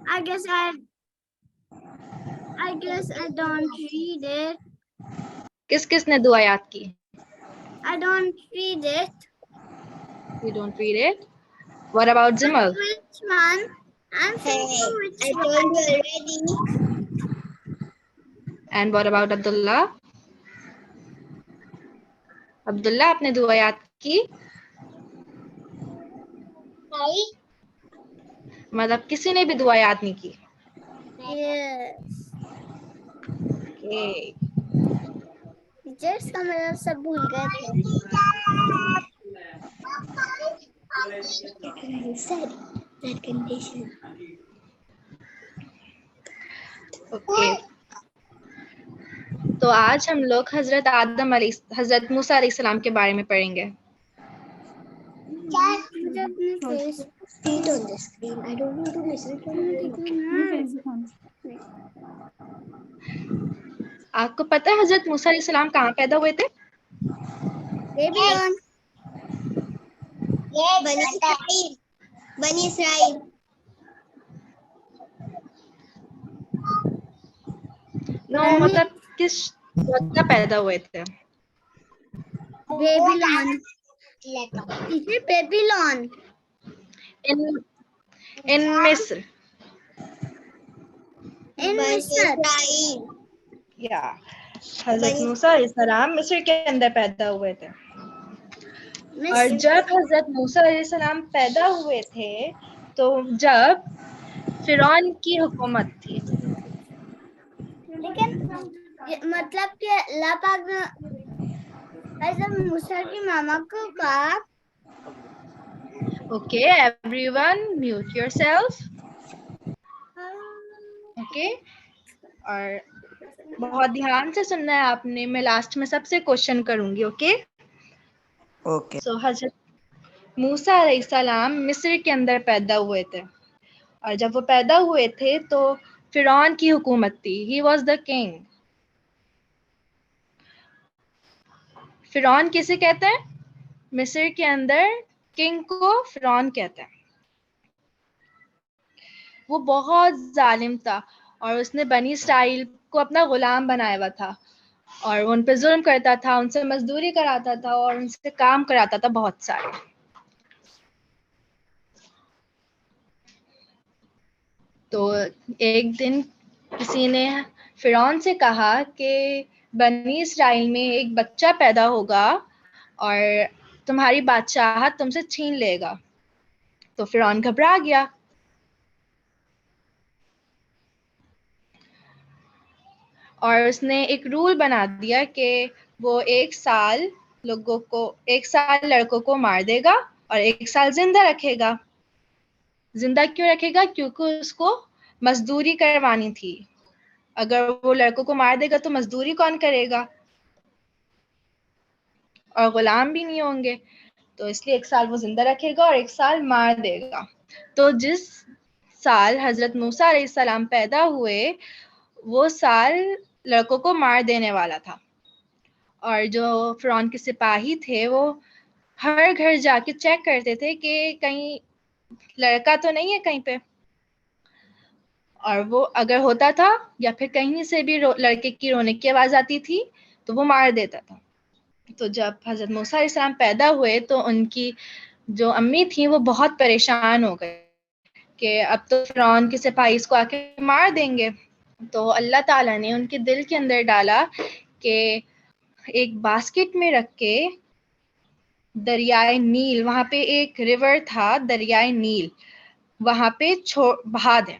I guess I don't read it. किस किसने दुआ याद की? I don't read it. You don't read it? What about Zimal? Which one? I'm thinking which I one. told you already. And what about Abdullah? Abdullah, आपने दुआ याद की? नहीं. मतलब किसी ने भी दुआ याद नहीं की? Yes. Okay. टीचर्स का मतलब सब भूल गए थे. Said that condition. Okay. तो आज हम लोग हजरत मूसा अलैहिस्सलाम के बारे में पढ़ेंगे. See it on the screen. I don't want to listen to it. आपको पता है हजरत मूसा अलैहिस्सलाम कहाँ पैदा हुए थे? बेबीलोन. Bani Israel. नो मतलब किस जगह पैदा हुए थे? बेबीलोन. Teacher Babylon. इन मिस्र. In Bani Misr. Israel. या हजरत मूसा अलैहिस्सलाम मिस्र के अंदर पैदा हुए थे. और जब हजरत मूसा अलैहिस्सलाम पैदा हुए थे तो जब फिरौन की हुकूमत थी. लेकिन मतलब कि अल्लाह पाक ने हजरत मूसा की मामा को कहा. Okay everyone mute yourself. Okay और बहुत ध्यान से सुनना है आपने. मैं लास्ट में सबसे क्वेश्चन करूंगी. Okay okay. सो हजरत मूसा अलैहिस्सलाम मिस्र के अंदर पैदा हुए थे और जब वो पैदा हुए थे तो फिरौन की हुकूमत थी. He was the king. फिरौन किसे कहते हैं? मिस्र के अंदर किंग को फिरौन कहते हैं. वो बहुत जालिम था और उसने बनी इसराइल को अपना गुलाम बनाया हुआ था और उन पे जुल्म करता था, उनसे मजदूरी कराता था और उनसे काम कराता था बहुत सारे. तो एक दिन किसी ने फिरौन से कहा कि बनी इसराइल में एक बच्चा पैदा होगा और तुम्हारी बादशाहत तुमसे छीन लेगा. तो फिरौन घबरा गया. और उसने एक रूल बना दिया कि वो एक साल लड़कों को मार देगा और एक साल जिंदा रखेगा. जिंदा क्यों रखेगा? क्योंकि उसको मजदूरी करवानी थी. अगर वो लड़कों को मार देगा तो मजदूरी कौन करेगा और गुलाम भी नहीं होंगे. तो इसलिए एक साल वो जिंदा रखेगा और एक साल मार देगा. तो जिस साल हजरत मूसा अलैहिस्सलाम पैदा हुए वो साल लड़कों को मार देने वाला था. और जो फिरौन के सिपाही थे वो हर घर जाके चेक करते थे कि कहीं लड़का तो नहीं है कहीं पे. और वो अगर होता था या फिर कहीं से भी लड़के की रोने की आवाज आती थी तो वो मार देता था. तो जब हजरत मूसा अलैहिस्सलाम पैदा हुए तो उनकी जो अम्मी थी वो बहुत परेशान हो गई कि अब तो फिरौन के सिपाही इसको आके मार देंगे. तो अल्लाह ताला ने उनके दिल के अंदर डाला कि एक बास्केट में रख के दरियाए नील, वहां पे एक रिवर था दरियाए नील, वहां पे बहा दें.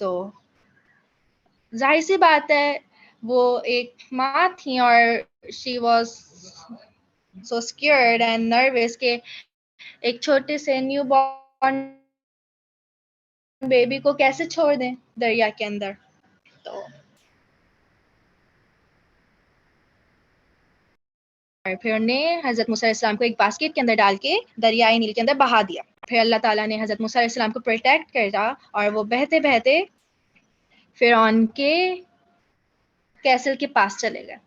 तो जाहिर सी बात है वो एक माँ थी और she was so scared and nervous के एक छोटे से न्यू बॉर्न बेबी को कैसे छोड़ दें दरिया के अंदर. तो और फिर उन्हें हजरत मूसा अलैहिस्सलाम को एक बास्केट के अंदर डाल के दरियाए नील के अंदर बहा दिया. फिर अल्लाह ताला ने हजरत मूसा अलैहिस्सलाम को प्रोटेक्ट करा और वो बहते बहते फिरौन के कैसल के पास चले गए.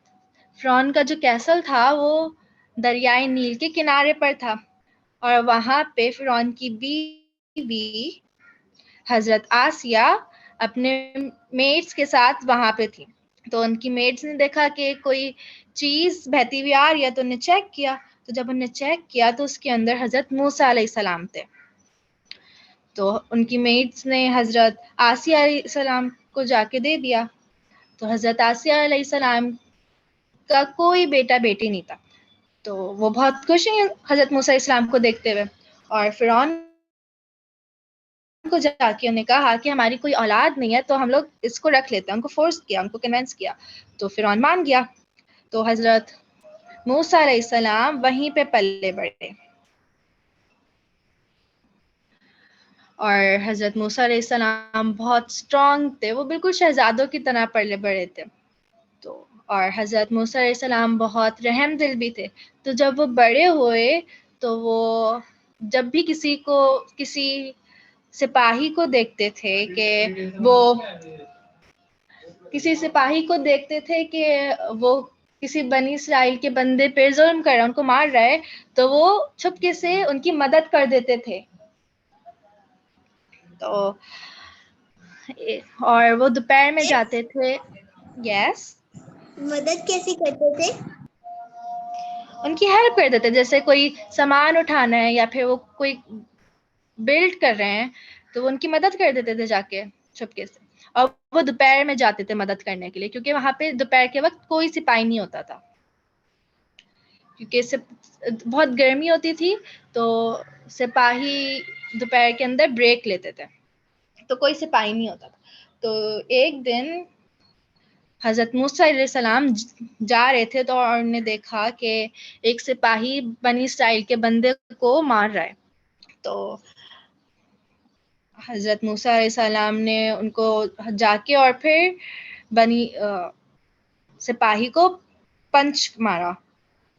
फिरौन का जो कैसल था वो दरियाए नील के किनारे पर था और वहां पे फिरौन की बीवी हजरत आसिया अपने मेट्स के साथ वहां पे थी। तो उनकी मेट्स ने देखा कि कोई चीज बहती हुई आ रही है, तो उन्हें चेक किया। तो जब उन्हें चेक किया तो उसके अंदर हजरत मूसा अलैहिस्सलाम थे। तो उनकी मेट्स ने हजरत आसिया अलैहिस्सलाम को जाके दे दिया। तो हजरत आसिया अलैहिस्सलाम का कोई बेटा बेटी नहीं था। तो वो बहुत खुश हैं हजरत मूसा इस्लाम को देखते हुए, और फिरौन को जाके उन्हें कहा कि हमारी कोई औलाद नहीं है, तो हम लोग इसको रख लेते हैं। उनको फोर्स किया, उनको कन्विंस किया। तो फिरौन मान गया। तो हजरत मूसा अलैहिस्सलाम वहीं पे पले बढ़े, और हजरत मूसा अलैहिस्सलाम बहुत स्ट्रांग थे। वो बिल्कुल शहजादों की तरह पले बढ़े थे। तो और हजरत मूसा अलैहिस्सलाम बहुत रहम दिल भी थे। तो जब वो बड़े हुए तो वो जब भी किसी सिपाही को देखते थे कि वो किसी सिपाही को देखते थे कि वो किसी बनी इसराइल के बंदे पे जुल्म कर रहा है, उनको मार रहा है, तो वो चुपके से उनकी मदद कर देते थे। तो और वो दोपहर में जाते थे। यस, मदद कैसी करते थे? उनकी हेल्प कर देते, जैसे कोई सामान उठाना है या फिर वो कोई बिल्ड कर रहे हैं, तो वो उनकी मदद कर देते थे जाके चुपके से। और वो दोपहर में जाते थे मदद करने के लिए, क्योंकि वहां पे दोपहर के वक्त कोई सिपाही नहीं होता था, क्योंकि इससे बहुत गर्मी होती थी। तो सिपाही दोपहर के अंदर ब्रेक लेते थे, तो कोई सिपाही नहीं होता था। तो एक दिन हजरत मूसा अलैहिस्सलाम जा रहे थे, तो और उन्होंने देखा कि एक सिपाही बनी इसराइल के बंदे को मार रहा है। तो हजरत मूसा अलैहिस्सलाम ने उनको जाके और फिर सिपाही को पंच मारा।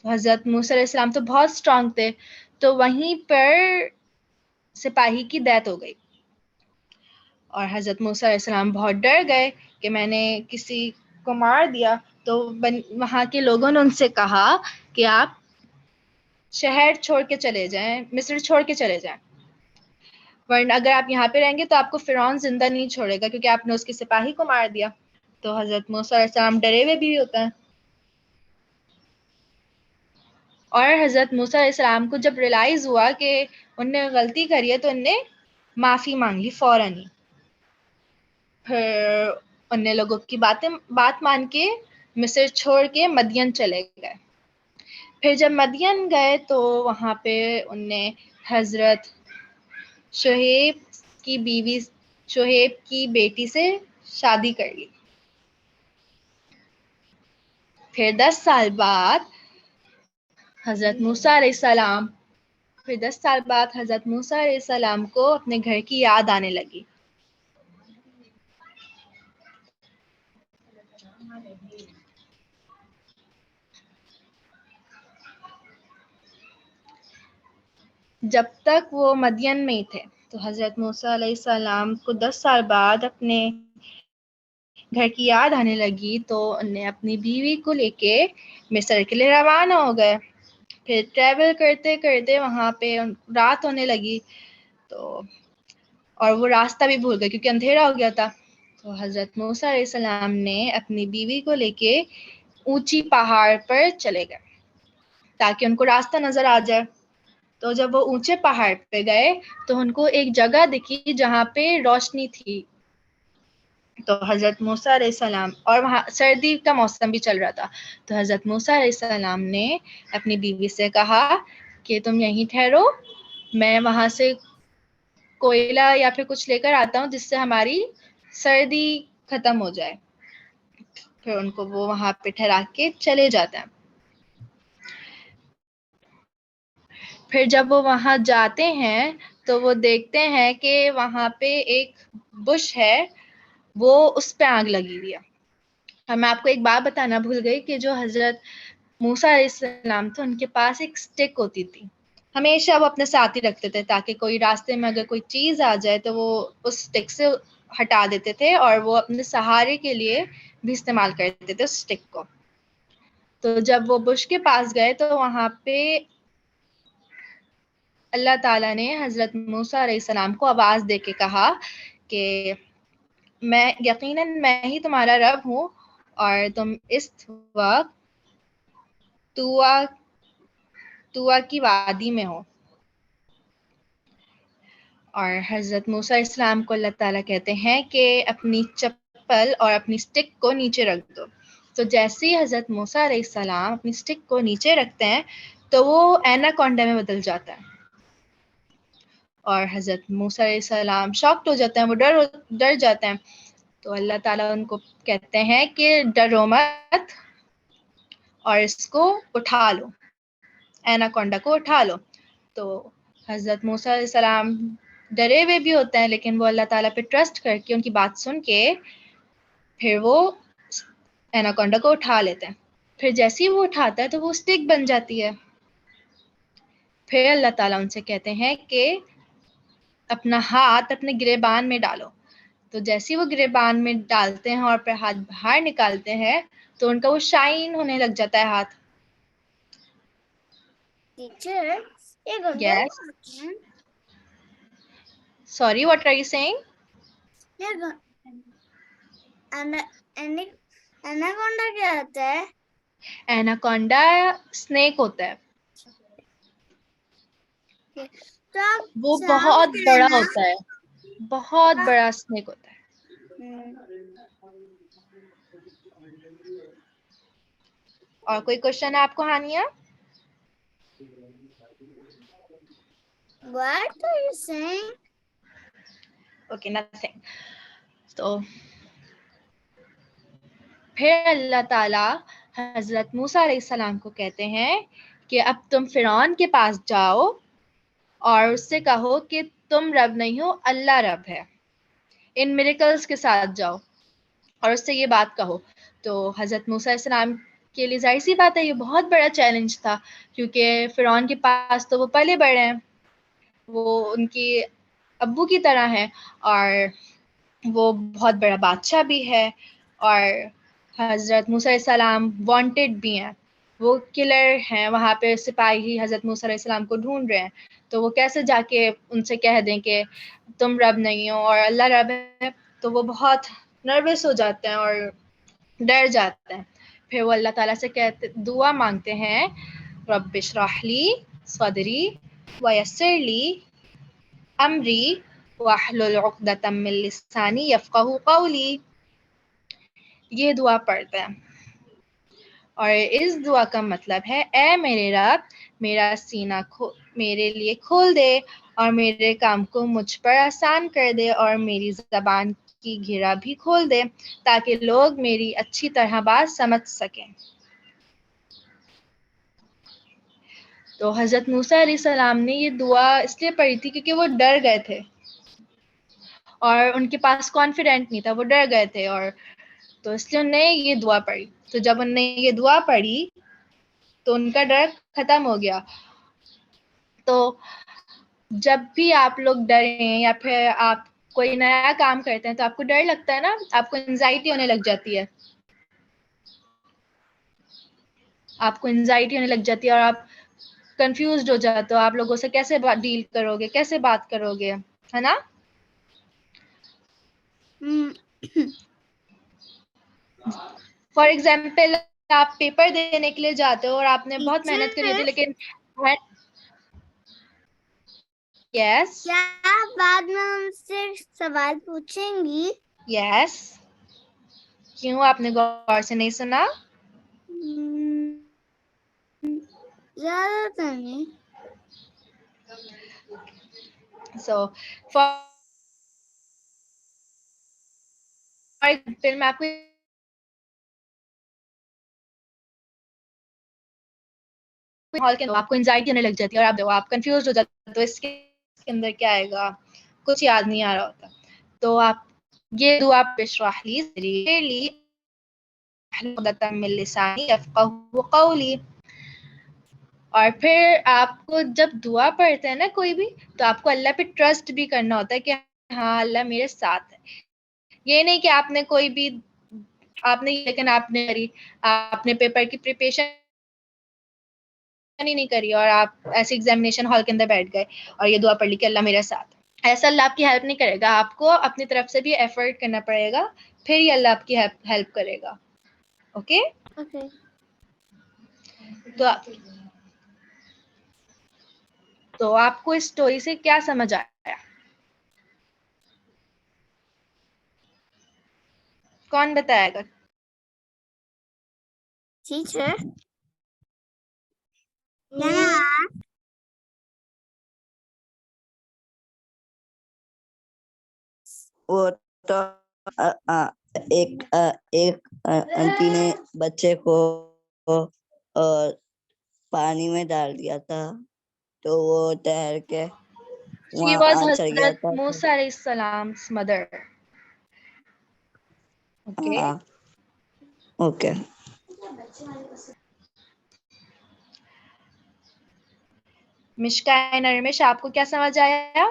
तो हजरत मूसा अलैहिस्सलाम तो बहुत स्ट्रांग थे, तो वहीं पर सिपाही की डेथ हो गई। और हजरत मूसा अलैहिस्सलाम बहुत डर गए कि मैंने किसी को मार दिया। तो वहां के लोगों ने उनसे कहा कि आप शहर छोड़ के चले जाएं, मिस्र छोड़ के चले जाएं, वरना अगर आप यहाँ पे रहेंगे तो आपको फिरौन जिंदा नहीं छोड़ेगा, क्योंकि आपने उसके सिपाही को मार दिया। तो हजरत मूसा अलैहिस्सलाम डरे हुए भी होते हैं। और हजरत मूसा अलैहिस्सलाम को जब रियलाइज हुआ कि उनने गलती करी है, तो उनने माफी मांग ली फौरन ही। फिर अन्य लोगों की बात मान के मिस्र छोड़ के मदियन चले गए। फिर जब मदियन गए तो वहां पे उनने हजरत शुएब की बीवी शुएब की बेटी से शादी कर ली। फिर 10 साल बाद हजरत मूसा अलैहिस्सलाम फिर 10 साल बाद हजरत मूसा अलैहिस्सलाम को अपने घर की याद आने लगी। जब तक वो मदियन में ही थे, तो हजरत मूसा अलैहिस्सलाम को 10 साल बाद अपने घर की याद आने लगी। तो उन्हें अपनी बीवी को लेके मिस्र के लिए रवाना हो गए। फिर ट्रैवल करते करते वहां पे रात होने लगी। तो और वो रास्ता भी भूल गए क्योंकि अंधेरा हो गया था। तो हजरत मूसा अलैहिस्सलाम ने अपनी बीवी को लेके ऊंची पहाड़ पर चले गए ताकि उनको रास्ता नजर आ जाए। तो जब वो ऊंचे पहाड़ पे गए तो उनको एक जगह दिखी जहाँ पे रोशनी थी। तो हजरत मूसा अलैहिस्सलाम, और वहाँ सर्दी का मौसम भी चल रहा था, तो हजरत मूसा अलैहिस्सलाम ने अपनी बीवी से कहा कि तुम यहीं ठहरो, मैं वहां से कोयला या फिर कुछ लेकर आता हूँ जिससे हमारी सर्दी खत्म हो जाए। फिर उनको वो वहां पे ठहरा के चले जाते हैं। फिर जब वो वहां जाते हैं तो वो देखते हैं कि वहां पे एक बुश है, वो उस पे आग लगी हुई है। और मैं आपको एक बात बताना भूल गई कि जो हजरत मूसा अलैहिस्सलाम थे उनके पास एक स्टिक होती थी। हमेशा वो अपने साथ ही रखते थे ताकि कोई रास्ते में अगर कोई चीज आ जाए तो वो उस स्टिक से हटा देते थे, और वो अपने सहारे के लिए भी इस्तेमाल करते थे उस स्टिक को। तो जब वो बुश के पास गए तो वहां पे अल्लाह ताला ने हजरत मूसा अलैहिस्सलाम को आवाज देके कहा कि मैं यकीनन मैं ही तुम्हारा रब हूँ और तुम इस वक्त तुआ की वादी में हो। और हज़रत मूसा इस्लाम को अल्लाह ताला कहते हैं कि अपनी चप्पल और अपनी स्टिक को नीचे रख दो। तो जैसे ही हज़रत मूसा अलैहिस्सलाम अपनी स्टिक को नीचे रखते हैं तो वो एनाकोंडा में बदल जाता है और हज़रत मूसा अलैहिस्सलाम शॉक्ड हो जाते हैं, वो डर जाते हैं। तो अल्लाह ताला उनको कहते हैं कि डरो मत और इसको उठा लो, एनाकोंडा को उठा लो। तो हज़रत मूसा अलैहिस्सलाम डरे हुए भी होते हैं, लेकिन वो अल्लाह ताला पे ट्रस्ट करके उनकी बात सुन के फिर वो एनाकोंडा को उठा लेते हैं। फिर जैसे ही वो उठाता है तो वो स्टिक बन जाती है। फिर अल्लाह ताला उनसे कहते हैं कि अपना हाथ अपने गिरेबान में डालो। तो जैसे ही वो गिरेबान में डालते हैं और फिर हाथ बाहर निकालते हैं तो उनका वो शाइन होने लग जाता है हाथ। टीचर ये घंटा Yes. Sorry, what are you saying? ये एनाकोंडा क्या होता है? एनाकोंडा स्नेक होता है। तो आप वो सांप बहुत है बड़ा ना? होता है, बहुत बड़ा स्नेक होता है। और कोई क्वेश्चन है आपको हानिया? What are you saying? Okay, nothing. तो फिर अल्लाह ताला हजरत मूसा अलैहिस्सलाम को कहते हैं कि अब तुम फिरौन के पास जाओ और उससे कहो कि तुम रब नहीं हो, अल्लाह रब है। इन मिरेकल्स के साथ जाओ और उससे ये बात कहो। तो हजरत मूसा अलैहिस्सलाम के लिए जाहिर सी बात है ये बहुत बड़ा चैलेंज था, क्योंकि फिरौन के पास तो वो पले बड़े हैं, वो उनकी अब्बू की तरह हैं और वो बहुत बड़ा बादशाह भी है और हज़रत मूसा अलैहिस्सलाम वांटेड भी हैं। वो किलर हैं, वहाँ पे सिपाही हज़रत मूसा अलैहिस्सलाम को ढूंढ रहे हैं। तो वो कैसे जाके उनसे कह दें कि तुम रब नहीं हो और अल्लाह रब है। तो वो बहुत नर्वस हो जाते हैं और डर जाते हैं। फिर वो अल्लाह ताला से कहते दुआ मांगते हैं, रब्बिश्रह ली सदरी वयस्सिर ली अमरी वाहलुल उक़दतम मिन लिसानी यफ़क़हू क़ौली। ये दुआ पढ़ते हैं और इस दुआ का मतलब है, ए मेरे रब, मेरा सीना मेरे लिए खोल दे और मेरे काम को मुझ पर आसान कर दे और मेरी ज़बान की घेरा भी खोल दे ताकि लोग मेरी अच्छी तरह बात समझ सकें। तो हज़रत मूसा अलैहिस्सलाम ने ये दुआ इसलिए पढ़ी थी क्योंकि वो डर गए थे और उनके पास कॉन्फिडेंट नहीं था, वो डर गए थे और तो इसलिए उन्होंने ये दुआ पढ़ी। तो जब उन्होंने ये दुआ पढ़ी तो उनका डर खत्म हो गया। तो जब भी आप लोग डरें या फिर आप कोई नया काम करते हैं तो आपको डर लगता है ना, आपको एंजाइटी होने लग जाती है, आपको एंजाइटी होने लग जाती है और आप कंफ्यूज्ड हो जाते हो, आप लोगों से कैसे डील करोगे, कैसे बात करोगे, है ना? फॉर एग्जाम्पल आप पेपर देने के लिए जाते हो और आपने बहुत मेहनत करी होती है लेकिन यस क्या आप बाद में हमसे सवाल पूछेंगी? यस क्यों, आपने गौर से नहीं सुना? ज्यादातर नहीं। सो फॉर एग्जाम्पल मैं आपको हॉल के आपको एंजाइटी होने लग जाती है और आप कंफ्यूज हो जाते हो, तो इसके अंदर क्या आएगा, कुछ याद नहीं आ रहा होता। तो आप ये दुआ बिश्रह ली सदरी उक़दतम मिन लिसानी यफ़क़हू क़ौली। और फिर आपको जब दुआ पढ़ते हैं ना कोई भी, तो आपको अल्लाह पे ट्रस्ट भी करना होता है कि हाँ अल्लाह मेरे साथ है। ये नहीं कि आपने कोई भी लेकिन आपने पेपर की प्रिपरेशन ही नहीं करी और आप ऐसे एग्जामिनेशन हॉल के अंदर बैठ गए और ये दुआ पढ़ ली कि अल्लाह मेरे साथ। ऐसा अल्लाह आपकी हेल्प नहीं करेगा, आपको अपनी तरफ से भी एफर्ट करना पड़ेगा, फिर ही अल्लाह आपकी हेल्प करेगा। Okay okay. तो आपको इस स्टोरी से क्या समझ आया? कौन बताएगा? Teacher can I ask? वो तो एक आंटी ने बच्चे को पानी में डाल दिया था, तो वो तैर के She was Hazrat Musa alayhis salam's mother. Okay. हाँ, ओके। मिश्का एंड नरमिश, आपको क्या समझ आया?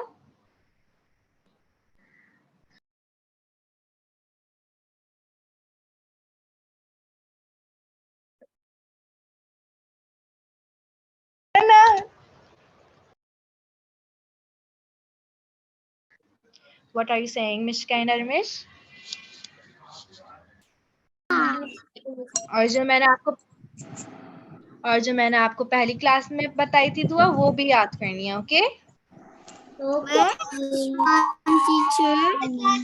What are you saying, Mishka and Armish? और जो मैंने आपको पहली क्लास में बताई थी दुआ, वो भी याद करनी है। Okay Teacher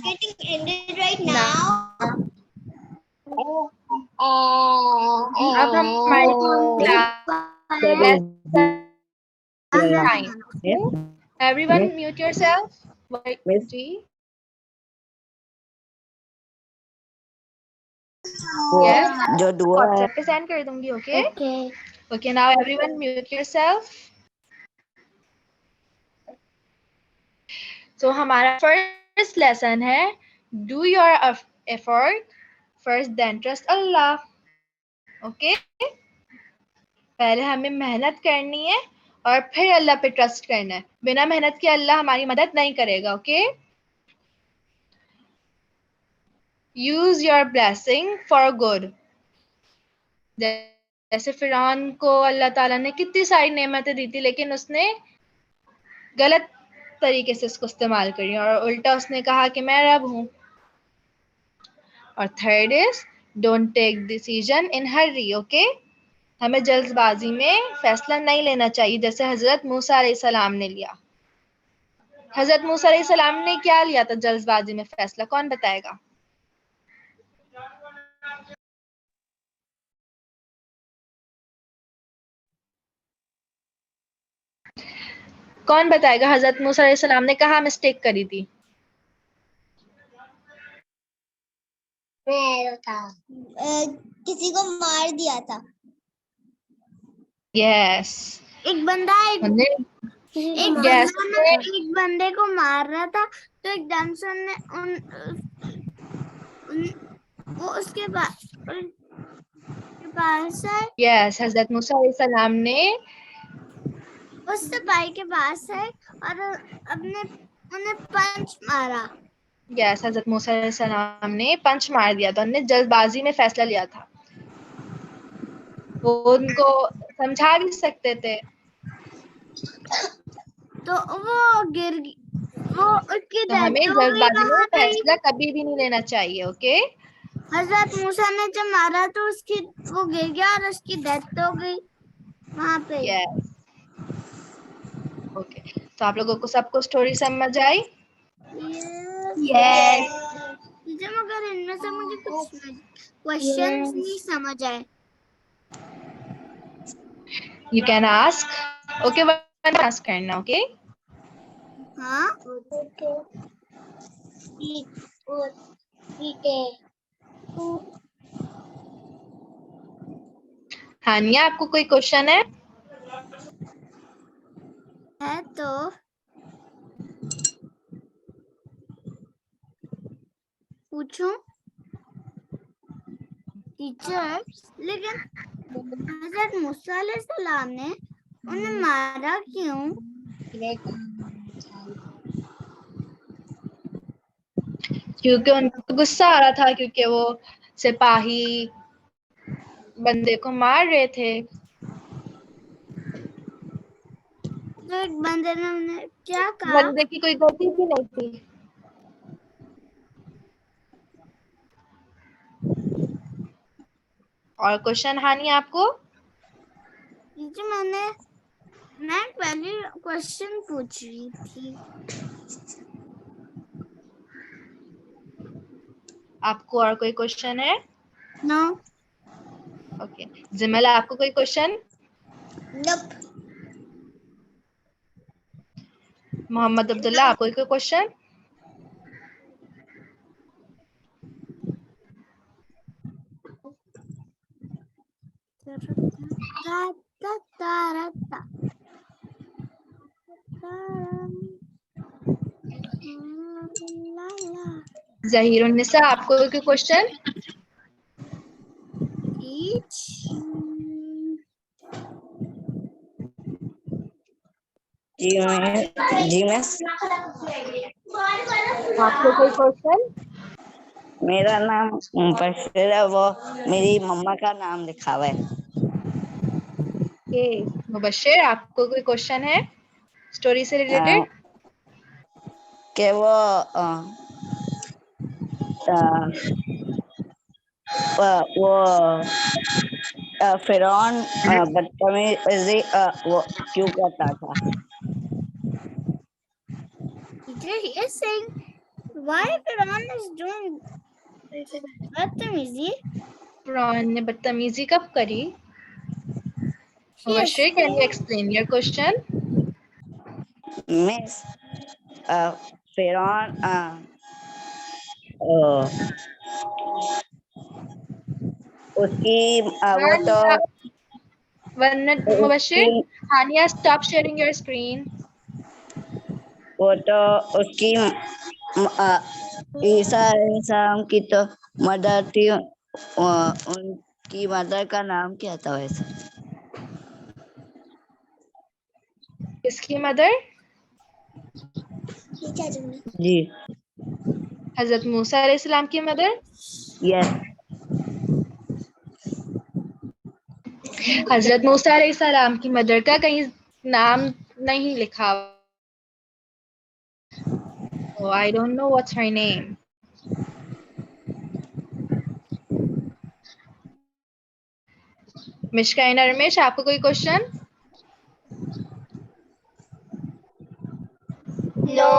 Getting ended right now. अब हमारी क्लास एवरीवन म्यूट योरसेल्फ। जी यस, जो दुआ है व्हाट्सएप पे सेंड कर दूंगी। Okay okay, now everyone mute yourself. तो हमारा फर्स्ट लेसन है do your effort first then trust Allah. Okay, पहले हमें मेहनत करनी है और फिर अल्लाह पे ट्रस्ट करना है। बिना मेहनत के अल्लाह हमारी मदद नहीं करेगा। Okay, use your blessing for good. जैसे फिरौन को अल्लाह ताला ने कितनी सारी नेमतें दी थी, लेकिन उसने गलत तरीके से इसको इस्तेमाल करी और उल्टा उसने कहा कि मैं रब हूँ। और third is don't take decision in hurry. Okay, हमें जल्दबाजी में फैसला नहीं लेना चाहिए, जैसे हजरत मूसा अलैहिस्सलाम ने लिया। हजरत मूसा अलैहिस्सलाम ने क्या लिया था जल्दबाजी में फैसला, कौन बताएगा? कौन बताएगा हजरत मूसा अलैहिस्सलाम ने कहाँ मिस्टेक करी थी? किसी को मार दिया था। यस, एक बंदा एक बंदे को मार रहा था, तो एकदम से वो उसके पास है। यस, हजरत मूसा अलैहिस्सलाम ने उस सिपाही के पास है और उन्हें पंच मारा। यस, हजरत मूसा अलैहिस्सलाम ने पंच मार दिया था, उन्होंने जल्दबाजी में फैसला लिया था। वो उनको समझा भी सकते थे, तो वो उसकी तो हमें डेथ हो गई। जल्दबाजी में फैसला कभी भी नहीं लेना चाहिए। ओके, हजरत मूसा ने जब मारा तो वो गिर गया और उसकी डेथ हो गई वहां पे। यस, ओके, तो आप लोगों को सबको स्टोरी समझ आई? यस। मगर इनमें से मुझे कुछ क्वेश्चंस नहीं समझ आए। You can ask. Okay, one ask करना। ओके, हाँ हानिया, आपको कोई क्वेश्चन है? तो पूछूं टीचर। लेकिन हजरत मूसा अलैहिस्सलाम ने उन्हें मारा क्यों? क्योंकि उनको गुस्सा आ रहा था, क्योंकि वो सिपाही बंदे को मार रहे थे। तो एक बंदे ने उन्हें क्या कहा? बंदे की कोई गलती भी नहीं थी। और क्वेश्चन हानि आपको? टीचर मैं पहले क्वेश्चन पूछ रही थी। आपको और कोई क्वेश्चन है? नो। ओके, जिमल आपको कोई क्वेश्चन? Nope. मोहम्मद अब्दुल्ला आपको कोई क्वेश्चन? जहीरुन्निसा आपको कोई क्वेश्चन? जी मिस, आपको कोई क्वेश्चन? मेरा नाम मुबश्शिर है, वो मेरी मम्मा का नाम लिखा हुआ है। ओके, मुबश्शिर आपको कोई क्वेश्चन है स्टोरी से रिलेटेड? कि वो फिरौन बदतमीजी वो क्यों करता था? Teacher, he is saying why Firaun is doing बदतमीजी? फिरौन ने बदतमीजी कब करी? He is Mubashshir, can you explain your question? Miss, फिरौन उसकी वो तो One minute, Mubashir. Hania, stop sharing your screen. वो तो उसकी ईसा अलैहिस्सलाम की तो मदर थी, उनकी मदर का नाम क्या था वैसे? किसकी मदर? जी हजरत मूसा अलैहिस्सलाम की मदर? यस। हजरत मूसा अलैहिस्सलाम की मदर का कहीं नाम नहीं लिखा। Oh, I don't know what's her name. मिशकाइना Ramesh, आपको कोई क्वेश्चन? No.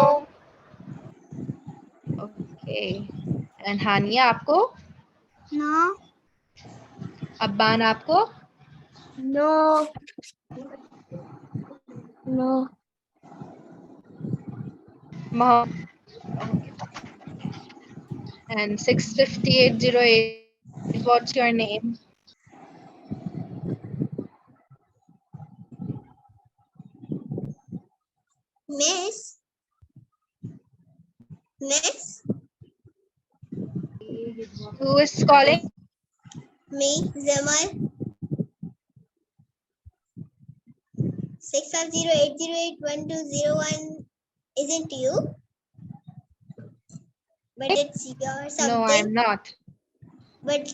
ओके, एंड हानिया आपको? No. अब्बान आपको? No. No. And 65808, what's your name? Miss. Who is calling? Me, Zemal. 65080812001 isn't you? But it's your something. No, I'm not. But